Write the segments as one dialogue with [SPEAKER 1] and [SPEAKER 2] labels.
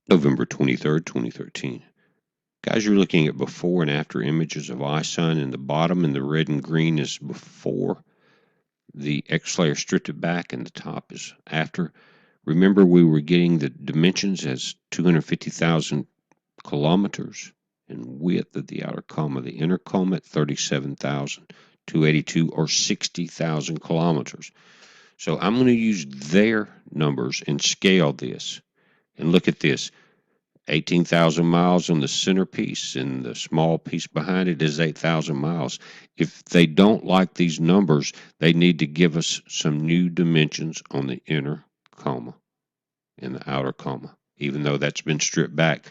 [SPEAKER 1] November 23rd, 2013. Guys, you're looking at before and after images of iSun. In the bottom, in the red and green, is before the X-flare stripped it back, and the top is after. Remember, we were getting the dimensions as 250,000 kilometers in width of the outer coma. The inner coma at 37,282 or 60,000 kilometers. So I'm going to use their numbers and scale this. And look at this. 18,000 miles on the centerpiece, and the small piece behind it is 8,000 miles. If they don't like these numbers, they need to give us some new dimensions on the inner coma and the outer coma, even though that's been stripped back.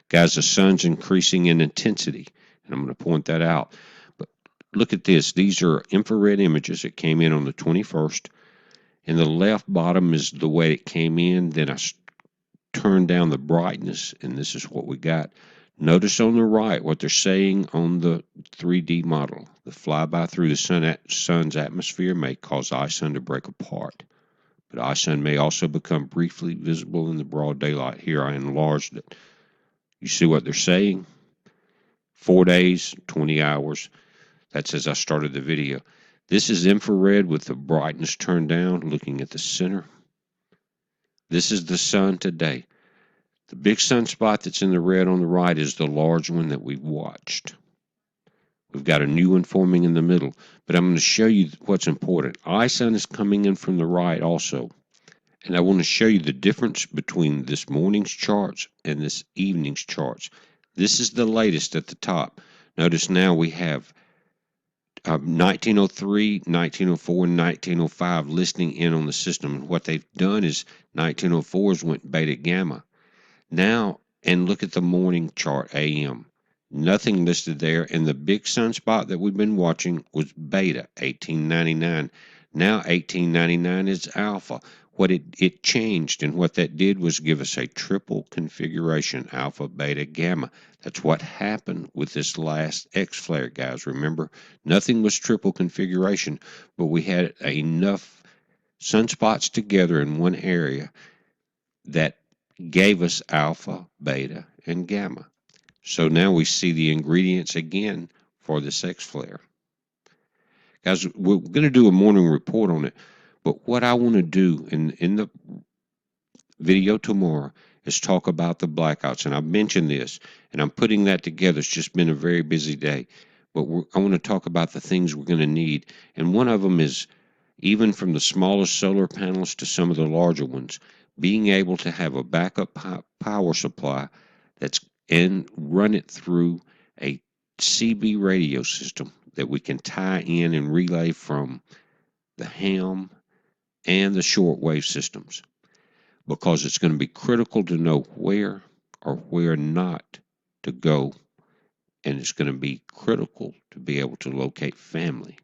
[SPEAKER 1] Guys, the sun's increasing in intensity, and I'm going to point that out. But look at this. These are infrared images that came in on the 21st. And the left bottom is the way it came in. Then I turn down the brightness, and this is what we got. Notice on the right what they're saying on the 3D model. The flyby through the sun's atmosphere may cause iSun to break apart, but iSun may also become briefly visible in the broad daylight. Here I enlarged it. You see what they're saying? 4 days, 20 hours. That's as I started the video. This is infrared with the brightness turned down, looking at the center. This is the sun today. The big sunspot that's in the red on the right is the large one that we've watched. We've got a new one forming in the middle, but I'm going to show you what's important. iSun is coming in from the right also, and I want to show you the difference between this morning's charts and this evening's charts. This is the latest at the top. Notice now we have 1903, 1904, and 1905 listing in on the system. And what they've done is 1904's went beta gamma. Now, and look at the morning chart, AM. Nothing listed there. And the big sunspot that we've been watching was beta, 1899. Now 1899 is alpha. What it changed, and what that did was give us a triple configuration, alpha, beta, gamma. That's what happened with this last X-flare, guys. Remember, nothing was triple configuration, but we had enough sunspots together in one area that gave us alpha, beta, and gamma. So now we see the ingredients again for this X-flare. Guys, we're going to do a morning report on it. But what I want to do in the video tomorrow is talk about the blackouts. And I've mentioned this, and I'm putting that together. It's just been a very busy day. But I want to talk about the things we're going to need. And one of them is, even from the smallest solar panels to some of the larger ones, being able to have a backup power supply and run it through a CB radio system that we can tie in and relay from the ham and the shortwave systems, because it's going to be critical to know where or where not to go, and it's going to be critical to be able to locate family.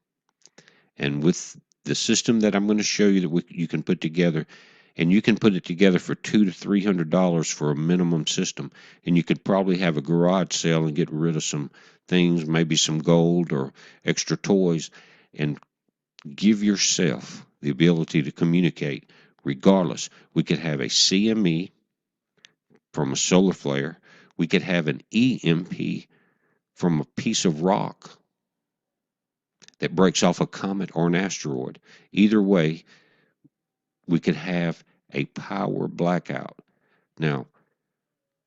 [SPEAKER 1] And with the system that I'm going to show you that you can put together, and you can put it together for $200 to $300 for a minimum system, and you could probably have a garage sale and get rid of some things, maybe some gold or extra toys, and give yourself the ability to communicate regardless. We could have a CME from a solar flare. We could have an EMP from a piece of rock that breaks off a comet or an asteroid. Either way, we could have a power blackout. Now,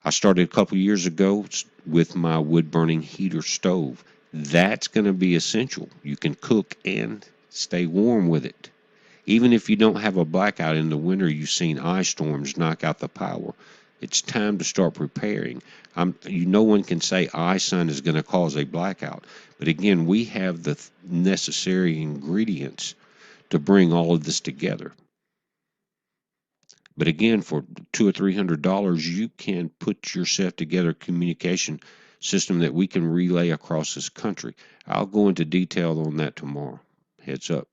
[SPEAKER 1] I started a couple years ago with my wood-burning heater stove. That's going to be essential. You can cook and stay warm with it. Even if you don't have a blackout in the winter, you've seen ice storms knock out the power. It's time to start preparing. No one can say iSun is going to cause a blackout. But again, we have the necessary ingredients to bring all of this together. But again, for $200 or $300, you can put yourself together a communication system that we can relay across this country. I'll go into detail on that tomorrow. Heads up.